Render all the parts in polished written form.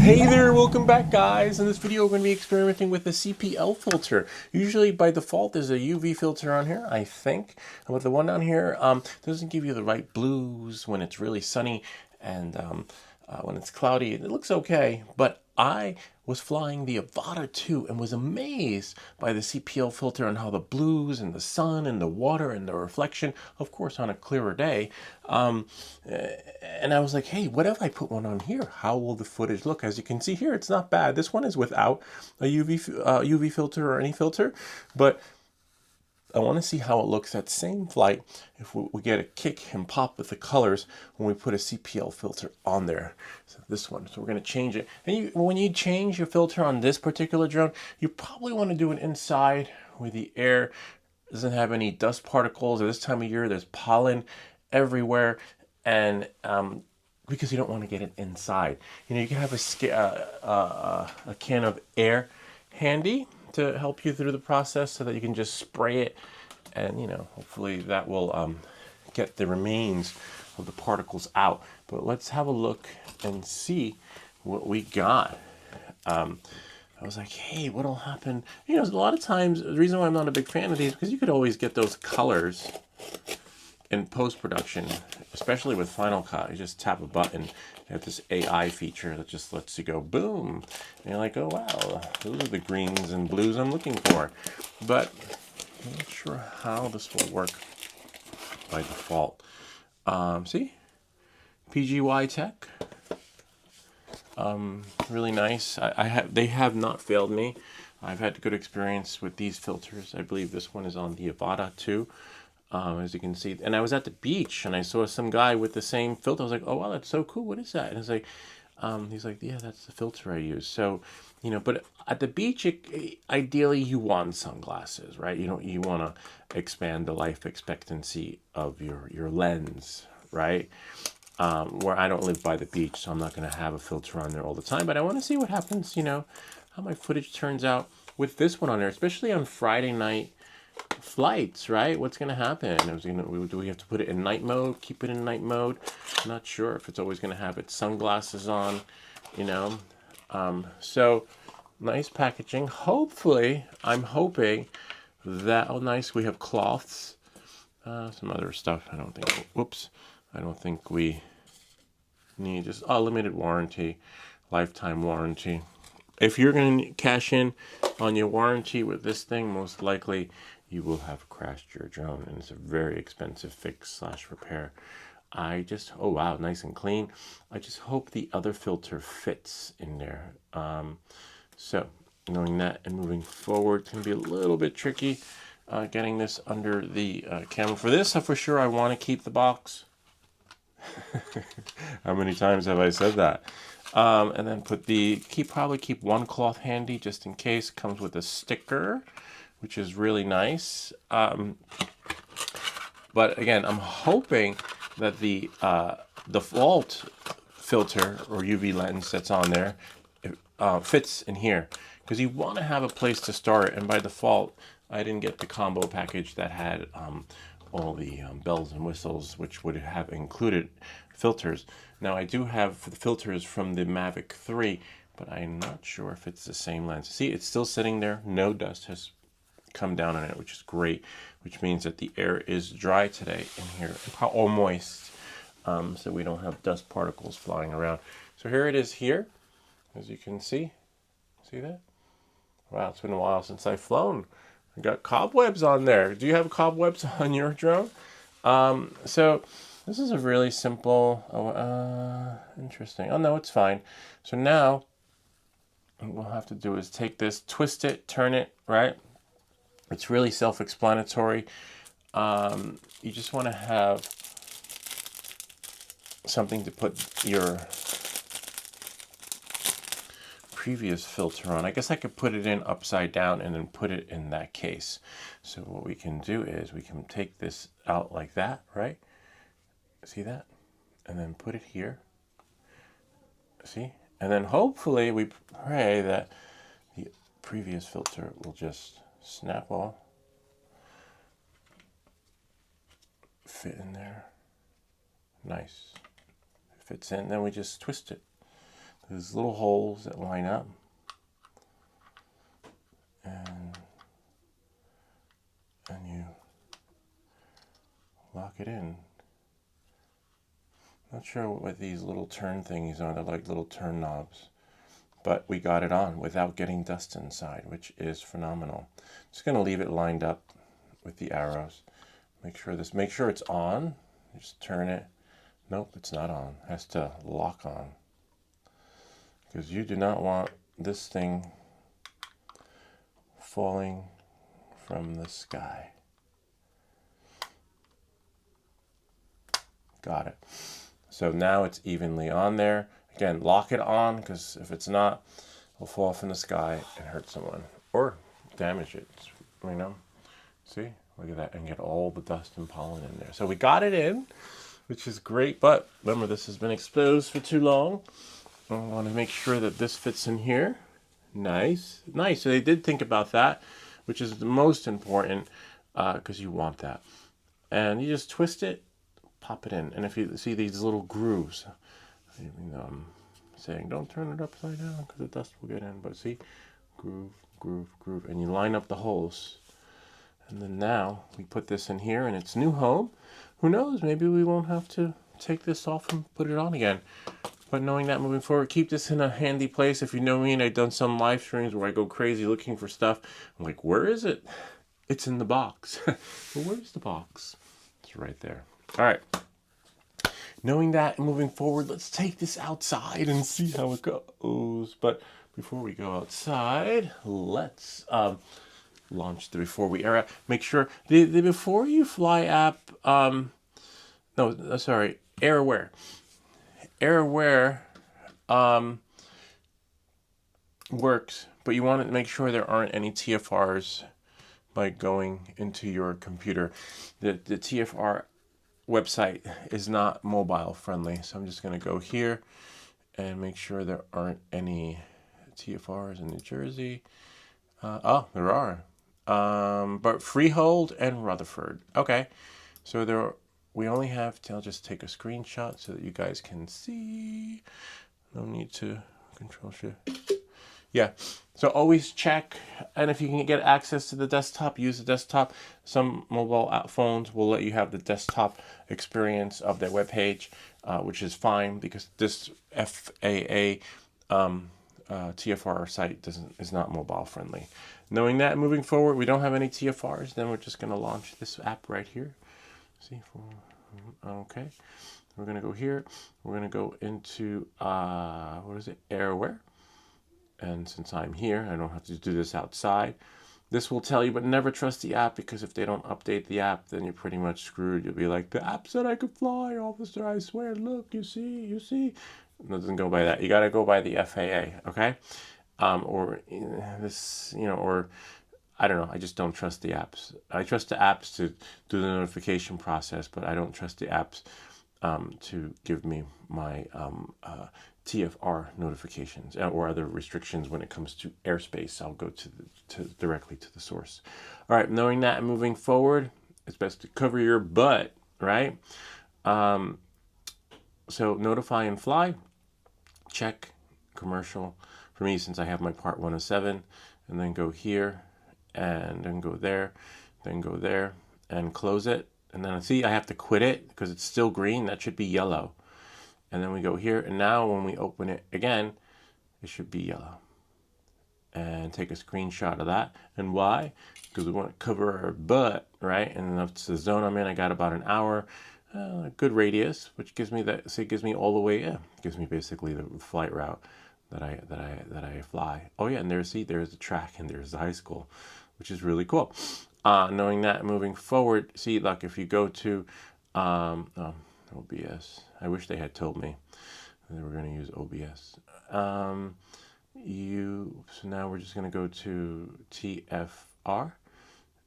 Hey there, welcome back guys. In this video we're going to be experimenting with the CPL filter. Usually by default there's a UV filter on here, I think. But the one down here doesn't give you the right blues when it's really sunny and when it's cloudy. It looks okay, but I was flying the Avata 2 and was amazed by the CPL filter and how the blues and the sun and the water and the reflection, of course on a clearer day, and I was like, hey, what if I put one on here? How will the footage look? As you can see here, it's not bad. This one is without a UV filter or any filter, but I want to see how it looks at same flight if we get a kick and pop with the colors when we put a CPL filter on there. So this one, so we're going to change it. And when you change your filter on this particular drone, you probably want to do it inside where the air doesn't have any dust particles. At this time of year, there's pollen everywhere, and because you don't want to get it inside. You know, you can have a can of air handy to help you through the process so that you can just spray it, and you know, hopefully that will get the remains of the particles out. But let's have a look and see what we got. I was like, hey, what'll happen? You know, a lot of times the reason why I'm not a big fan of these is because you could always get those colors in post-production, especially with Final Cut. You just tap a button, you have this AI feature that just lets you go boom, and you're like, oh wow, those are the greens and blues I'm looking for. But I'm not sure how this will work by default. See, PGY Tech, really nice. They have not failed me. I've had good experience with these filters. I believe this one is on the Avata 2. As you can see, and I was at the beach and I saw some guy with the same filter. I was like, oh wow, that's so cool. What is that? And it's like, he's like, yeah, that's the filter I use. So, you know, but at the beach, ideally you want sunglasses, right? You want to expand the life expectancy of your lens, right? Where I don't live by the beach, so I'm not going to have a filter on there all the time. But I want to see what happens, you know, how my footage turns out with this one on there, especially on Friday night flights, right? What's going to happen? Do we have to put it in night mode, keep it in night mode? I'm not sure if it's always going to have its sunglasses on, you know. So nice packaging. Hopefully, I'm hoping that, oh nice, we have cloths, some other stuff. I don't think we need, just limited warranty, lifetime warranty. If you're going to cash in on your warranty with this thing, most likely you will have crashed your drone, and it's a very expensive fix / repair. Oh wow, nice and clean. I just hope the other filter fits in there. So knowing that and moving forward, it's going to be a little bit tricky getting this under the camera. For this, for sure, I want to keep the box. How many times have I said that? And then probably keep one cloth handy just in case. Comes with a sticker, which is really nice. But again, I'm hoping that the default filter or UV lens that's on there fits in here, because you want to have a place to store it. And by default, I didn't get the combo package that had all the bells and whistles, which would have included filters. Now I do have the filters from the Mavic 3, but I'm not sure if it's the same lens. See, it's still sitting there. No dust has come down on it, which is great, which means that the air is dry today in here, or moist, so we don't have dust particles flying around. So here it is here, as you can see. See that? Wow, it's been a while since I've flown. I got cobwebs on there. Do you have cobwebs on your drone? So this is a really simple, interesting. Oh no, it's fine. So now what we'll have to do is take this, twist it, turn it, right? It's really self-explanatory. You just want to have something to put your previous filter on. I guess I could put it in upside down and then put it in that case. So what we can do is we can take this out like that, right? See that? And then put it here. See? And then hopefully we pray that the previous filter will just snap off, fit in there. Nice. It fits in, then we just twist it. There's little holes that line up. And you lock it in. Not sure what these little turn thingies are. They're like little turn knobs. But we got it on without getting dust inside, which is phenomenal. Just going to leave it lined up with the arrows. Make sure it's on. Just turn it. Nope, it's not on. It has to lock on. Because you do not want this thing falling from the sky. Got it. So now it's evenly on there. Again, lock it on, because if it's not, it'll fall from the sky and hurt someone. Or damage it, you know. See? Look at that. And get all the dust and pollen in there. So we got it in, which is great. But remember, this has been exposed for too long. I want to make sure that this fits in here. Nice. Nice. So they did think about that, which is the most important, because you want that. And you just twist it, pop it in. And if you see these little grooves, I'm saying don't turn it upside down because the dust will get in. But see, groove, groove, groove. And you line up the holes. And then now we put this in here in its new home. Who knows? Maybe we won't have to take this off and put it on again. But knowing that moving forward, keep this in a handy place. If you know me, and I've done some live streams where I go crazy looking for stuff. I'm like, where is it? It's in the box. Well, where's the box? It's right there. All right. Knowing that, moving forward, let's take this outside and see how it goes. But before we go outside, let's launch the Before We Air app. Make sure the Before You Fly app, AirAware. AirAware works, but you want to make sure there aren't any TFRs by going into your computer. The TFR website is not mobile friendly, so I'm just going to go here and make sure there aren't any TFRs in New Jersey. Oh, there are. But Freehold and Rutherford. Okay, so we only have to, I'll just take a screenshot so that you guys can see. No need to control shift. Yeah, so always check, and if you can get access to the desktop, use the desktop. Some mobile phones will let you have the desktop experience of their webpage, which is fine because this FAA TFR site is not mobile friendly. Knowing that, moving forward, we don't have any TFRs, then we're just going to launch this app right here. See, okay. We're going to go here. We're going to go into, AirAware. And since I'm here, I don't have to do this outside. This will tell you, but never trust the app, because if they don't update the app, then you're pretty much screwed. You'll be like, the app said I could fly, officer, I swear, look, you see. It doesn't go by that. You got to go by the FAA, okay? Or I don't know. I just don't trust the apps. I trust the apps to do the notification process, but I don't trust the apps to give me my TFR notifications or other restrictions when it comes to airspace. I'll go directly to the source. All right, knowing that and moving forward, it's best to cover your butt, right? So notify and fly, check commercial for me since I have my part 107, and then go here and then go there, and close it. And then see, I have to quit it because it's still green. That should be yellow. And then we go here, and now when we open it again, it should be yellow. And take a screenshot of that. And why? Because we want to cover our butt, right? And that's the zone I'm in. I got about an hour, a good radius, which gives me it gives me all the way. Yeah, it gives me basically the flight route that I fly. Oh yeah, and there's the track, and there's the high school, which is really cool. Knowing that, moving forward, see, like if you go to OBS. I wish they had told me they were going to use OBS. So now we're just going to go to TFR,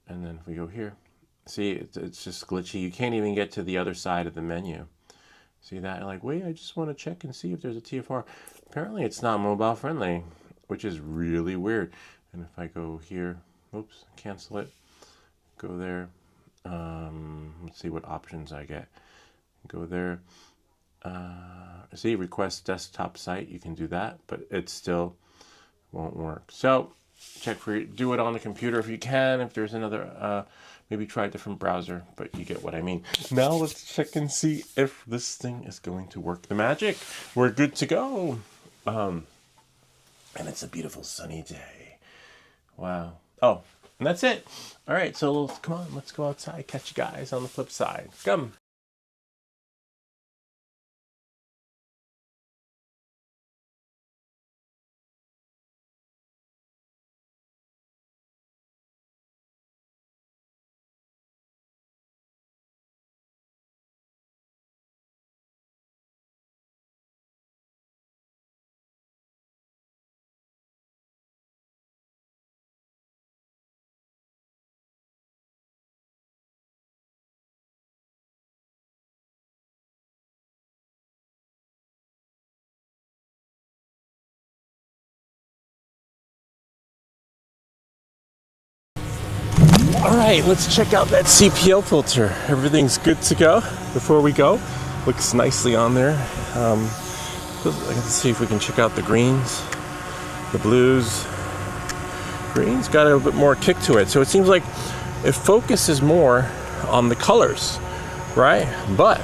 and then if we go here, see, it's just glitchy. You can't even get to the other side of the menu. See that? Like, wait, I just want to check and see if there's a TFR. Apparently, it's not mobile friendly, which is really weird. And if I go here, oops, cancel it. Go there. Let's see what options I get. Go there. See, request desktop site. You can do that, but it still won't work. So do it on the computer if you can. If there's another, maybe try a different browser, but you get what I mean. Now let's check and see if this thing is going to work the magic. We're good to go. And it's a beautiful sunny day. Wow. Oh, and that's it. All right, so come on, let's go outside. Catch you guys on the flip side. Come. All right, let's check out that CPL filter. Everything's good to go. Before we go, looks nicely on there. Let's see if we can check out the greens, the blues. Green's got a bit more kick to it. So it seems like it focuses more on the colors, right? But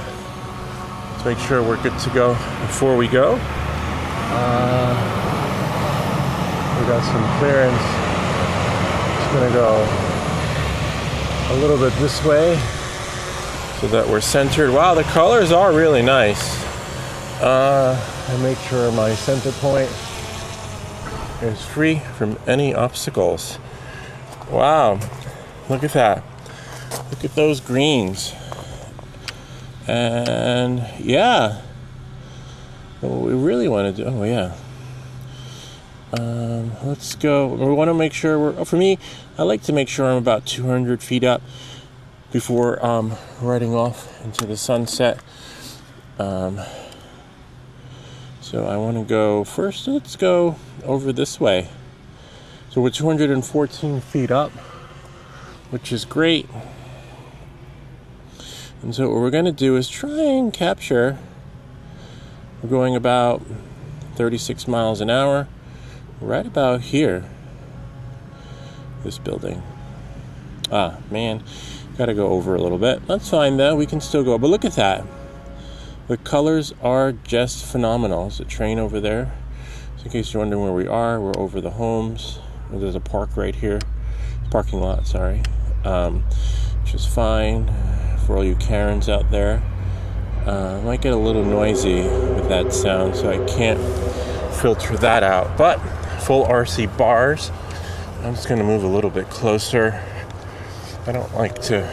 let's make sure we're good to go before we go. We got some clearance. Just gonna go a little bit this way so that we're centered. Wow, the colors are really nice. I make sure my center point is free from any obstacles. Wow, look at that. Look at those greens. And yeah, what we really want to do, oh yeah. Let's go. We want to make sure for me, I like to make sure I'm about 200 feet up before riding off into the sunset. So I want to go first. Let's go over this way. So we're 214 feet up, which is great. And so what we're going to do is try and capture. We're going about 36 miles an hour. Right about here, this building. Ah, man, gotta go over a little bit. That's fine though, we can still go. But look at that. The colors are just phenomenal. There's a train over there. So in case you're wondering where we are, we're over the homes. There's a park right here. Parking lot, sorry. Which is fine for all you Karens out there. Might get a little noisy with that sound, so I can't filter that out. But full RC bars. I'm just going to move a little bit closer. I don't like to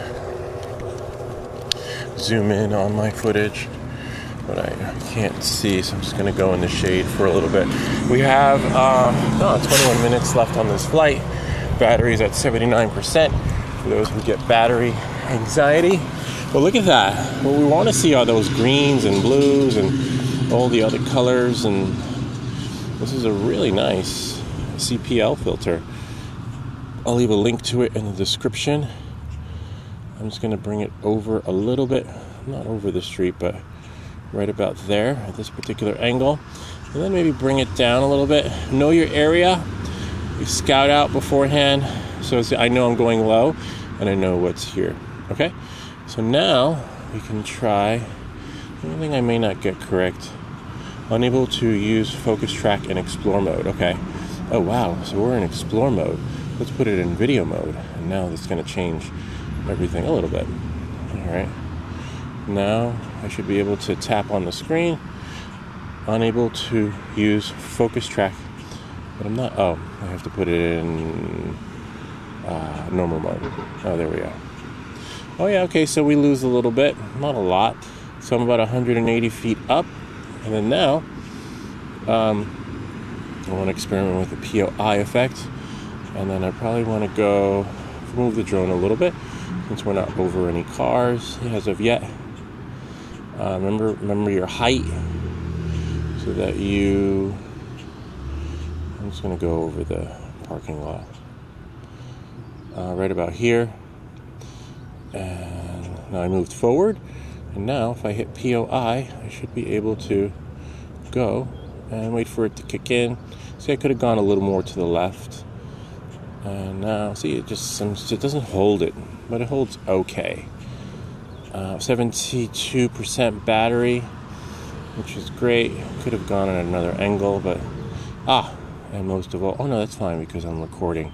zoom in on my footage, but I can't see, so I'm just going to go in the shade for a little bit. We have 21 minutes left on this flight. Battery's at 79% for those who get battery anxiety. But look at that. What we want to see are those greens and blues and all the other colors, and this is a really nice CPL filter. I'll leave a link to it in the description. I'm just going to bring it over a little bit, not over the street, but right about there at this particular angle. And then maybe bring it down a little bit. Know your area. You scout out beforehand, so I know I'm going low and I know what's here. Okay? So now we can try. The only thing I may not get correct. Unable to use focus track in explore mode. Okay. Oh wow, so we're in explore mode. Let's put it in video mode. And now that's going to change everything a little bit. Alright. Now I should be able to tap on the screen. Unable to use focus track. But I'm not. Oh, I have to put it in normal mode. Oh, there we go. Oh yeah, okay, so we lose a little bit. Not a lot. So I'm about 180 feet up. And then now, I want to experiment with the POI effect. And then I probably want to go move the drone a little bit, since we're not over any cars as of yet. Remember your height, so that I'm just going to go over the parking lot. Right about here. And now I moved forward. And now if I hit POI, I should be able to go and wait for it to kick in. See, I could have gone a little more to the left. And now, see, it doesn't hold it, but it holds okay. 72% battery, which is great. Could have gone at another angle, but and most of all, oh no, that's fine because I'm recording.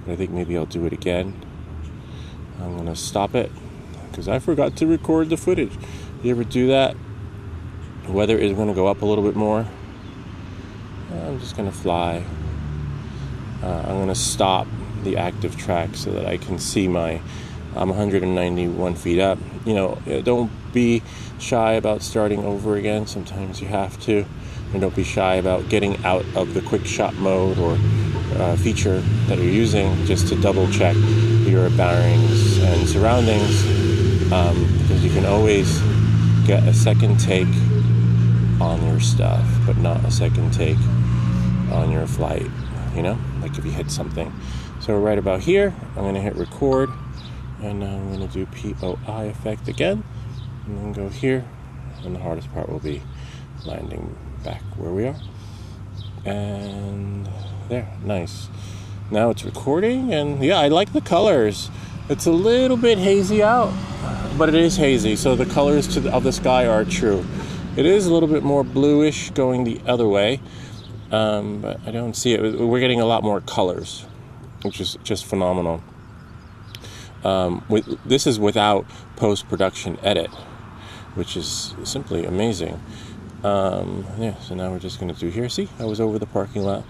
But I think maybe I'll do it again. I'm gonna stop it because I forgot to record the footage. You ever do that? The weather is gonna go up a little bit more. I'm just gonna fly. I'm gonna stop the active track so that I can see I'm 191 feet up. Don't be shy about starting over again. Sometimes you have to. And don't be shy about getting out of the quick shot mode or feature that you're using just to double check your bearings and surroundings, because you can always get a second take on your stuff, but not a second take on your flight, like if you hit something. So right about here, I'm going to hit record, and now I'm going to do POI effect again, and then go here, and the hardest part will be landing back where we are. And there, nice. Now it's recording, and yeah, I like the colors. It's a little bit hazy out, but it is hazy, so the colors of the sky are true. It is a little bit more bluish going the other way, but I don't see it. We're getting a lot more colors, which is just phenomenal. This is without post-production edit, which is simply amazing. So now we're just going to do here. See, I was over the parking lot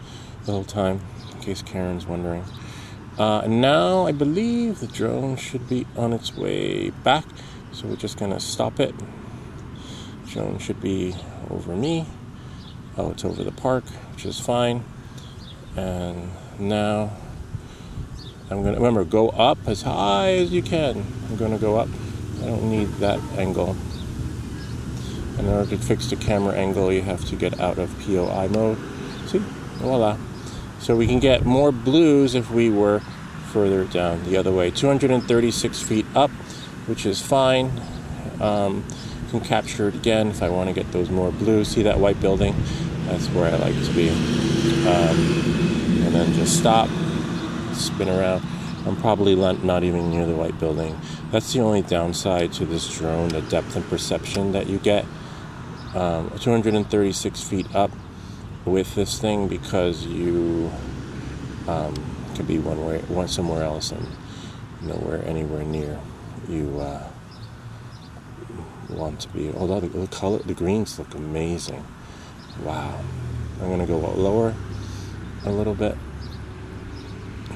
the whole time, in case Karen's wondering. Now I believe the drone should be on its way back, so we're just going to stop it. Drone should be over me. Oh, it's over the park, which is fine. And now I'm going to, remember, go up as high as you can. I'm going to go up. I don't need that angle. In order to fix the camera angle, you have to get out of POI mode. See? Voila. So we can get more blues if we were further down the other way. 236 feet up, which is fine. Can capture it again if I want to get those more blues. See that white building? That's where I like to be. And then just stop, spin around. I'm probably not even near the white building. That's the only downside to this drone, the depth and perception that you get. 236 feet up with this thing, because you could be somewhere else and nowhere anywhere near you want to be. Although the greens look amazing. Wow. I'm going to go lower a little bit.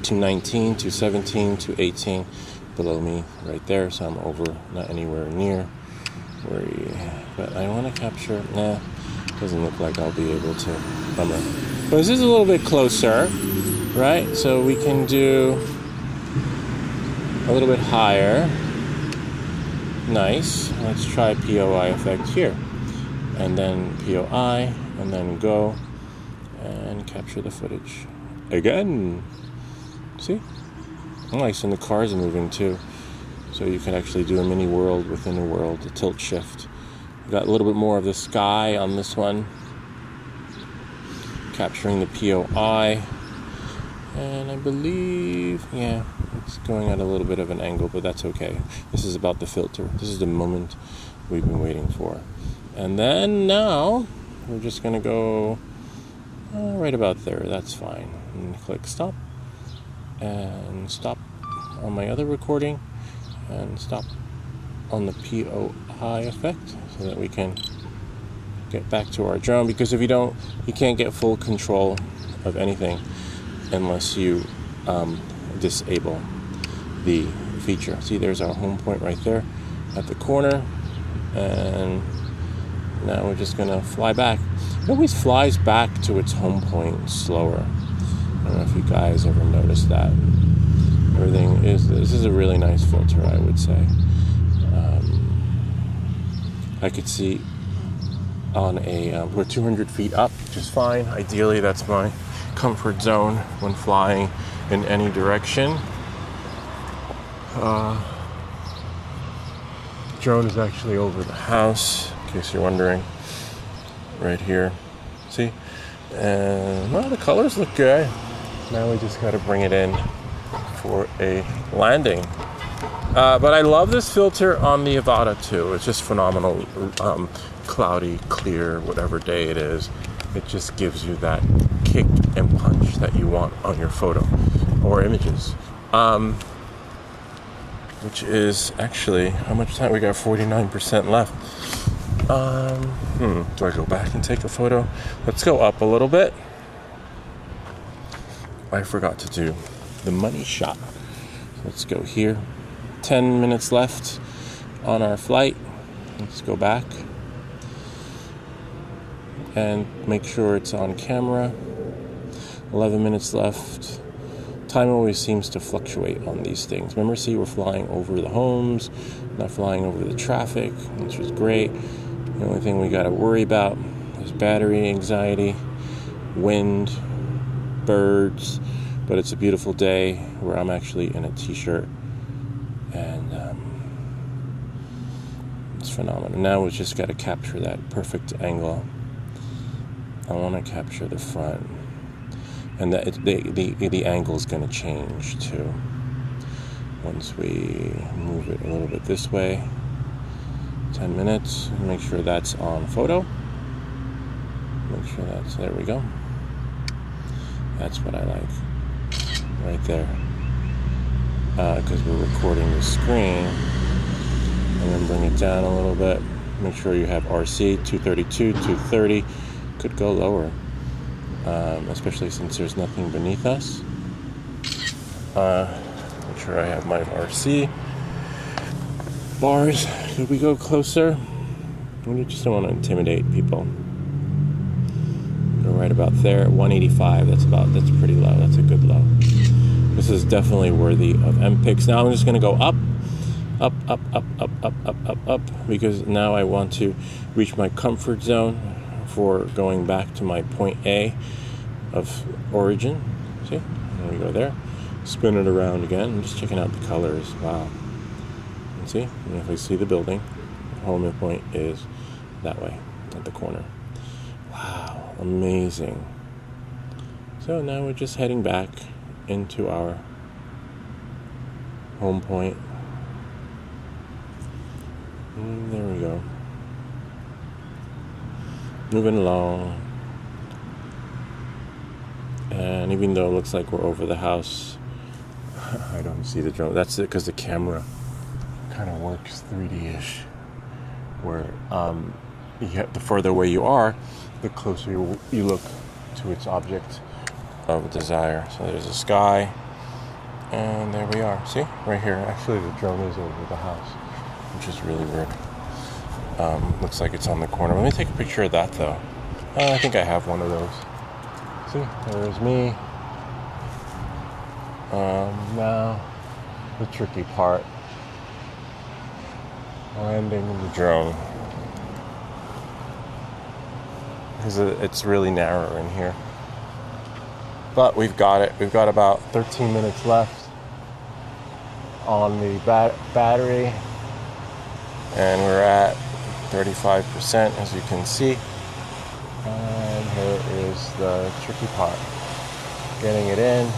219, 217, 218 below me right there, so I'm over, not anywhere near but I want to capture. Doesn't look like I'll be able to. Bummer. But this is a little bit closer, right? So we can do a little bit higher. Nice. Let's try POI effect here, and then POI, and then go and capture the footage again. See? Nice, and the cars are moving too. So you can actually do a mini world within a world, a tilt shift. Got a little bit more of the sky on this one. Capturing the POI. And I believe, it's going at a little bit of an angle, but that's okay. This is about the filter. This is the moment we've been waiting for. And then now, we're just going to go right about there. That's fine. And click stop. And stop on my other recording. And stop on the POI effect so that we can get back to our drone, because if you don't, you can't get full control of anything unless you disable the feature. See, there's our home point right there at the corner, and now we're just gonna fly back. It always flies back to its home point slower. I don't know if you guys ever noticed that. This is a really nice filter, I would say. I could see on we're 200 feet up, which is fine. Ideally, that's my comfort zone when flying in any direction. drone is actually over the house, in case you're wondering. Right here. See? And well, the colors look good. Now we just got to bring it in for a landing. But I love this filter on the Avata too. It's just phenomenal. Cloudy, clear, whatever day it is. It just gives you that kick and punch that you want on your photo or images. Which is actually, how much time? We got 49% left. Do I go back and take a photo? Let's go up a little bit. I forgot to do the money shot. Let's go here. 10 minutes left on our flight. Let's go back and make sure it's on camera. 11 minutes left. Time always seems to fluctuate on these things. Remember, see, we're flying over the homes, not flying over the traffic, which was great. The only thing we got to worry about is battery anxiety, wind, birds, but it's a beautiful day where I'm actually in a t-shirt, and it's phenomenal. Now we just got to capture that perfect angle. I want to capture the front, and the angle is going to change too once we move it a little bit this way. 10 minutes. Make sure that's on photo. Make sure that's, there we go. That's what I like. Right there. Because we're recording the screen. And then bring it down a little bit. Make sure you have RC 232, 230. Could go lower. Especially since there's nothing beneath us. Make sure I have my RC bars. Could we go closer? We just don't want to intimidate people. Go right about there, 185. That's pretty low. That's a good low. This is definitely worthy of MPIX. Now I'm just going to go up, because now I want to reach my comfort zone for going back to my point A of origin. See? There we go there. Spin it around again. I'm just checking out the colors. Wow. And see? And if we see the building, the home point is that way, at the corner. Wow. Amazing. So now we're just heading back into our home point. And there we go. Moving along. And even though it looks like we're over the house, I don't see the drone. That's it, because the camera kind of works 3D-ish. Where the further away you are, the closer you look to its object of desire. So there's a sky, and there we are. See? Right here. Actually, the drone is over the house, which is really weird. Looks like it's on the corner. Let me take a picture of that, though. I think I have one of those. See? There's me. Now, the tricky part. Landing the drone. Because it's really narrow in here. But we've got it. We've got about 13 minutes left on the battery. And we're at 35%, as you can see. And here is the tricky part. Getting it in.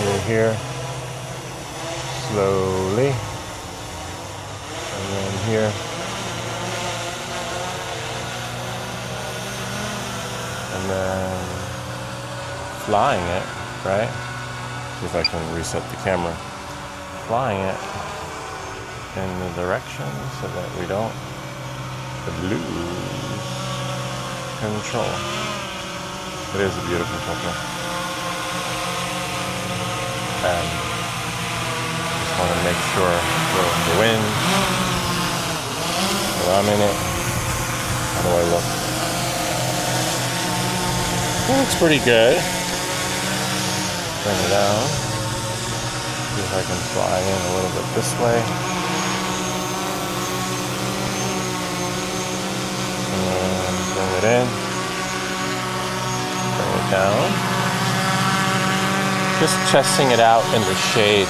We're here. Slowly. And then here. And then flying it, right? See if I can reset the camera. Flying it in the direction so that we don't lose control. It is a beautiful picture. And just want to make sure the wind, that I'm in it. How do I look? It looks pretty good. Bring it down. See if I can fly in a little bit this way. And bring it in. Bring it down. Just testing it out in the shade.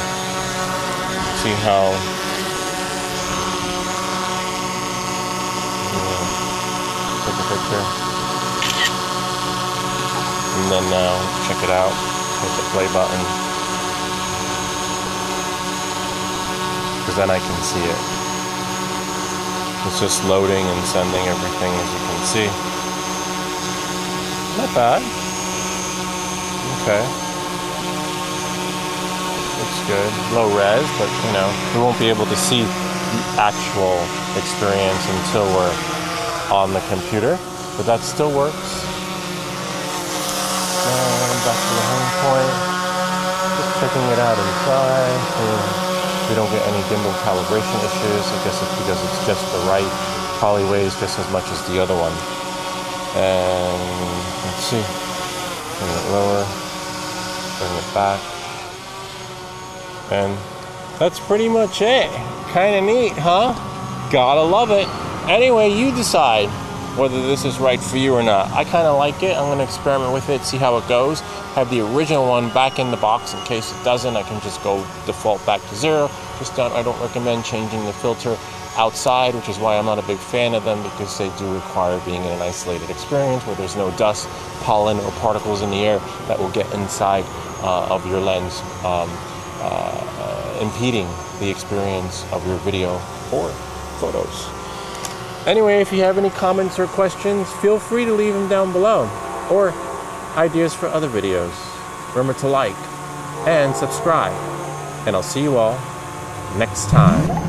See how filter. And then now, check it out. Hit the play button. Because then I can see it. It's just loading and sending everything, as you can see. Not bad. Okay. Looks good. Low res, but you know, we won't be able to see the actual experience until we're on the computer, but that still works. And back to the home point. Just checking it out inside. We don't get any gimbal calibration issues. I guess it's because it's just the right, probably weighs just as much as the other one. And let's see, bring it lower, bring it back, and that's pretty much it. Kind of neat, huh? Gotta love it. Anyway, you decide whether this is right for you or not. I kind of like it. I'm going to experiment with it, see how it goes. Have the original one back in the box in case it doesn't. I can just go default back to 0. I don't recommend changing the filter outside, which is why I'm not a big fan of them, because they do require being in an isolated experience where there's no dust, pollen, or particles in the air that will get inside of your lens, impeding the experience of your video or photos. Anyway, if you have any comments or questions, feel free to leave them down below, or ideas for other videos. Remember to like and subscribe, and I'll see you all next time.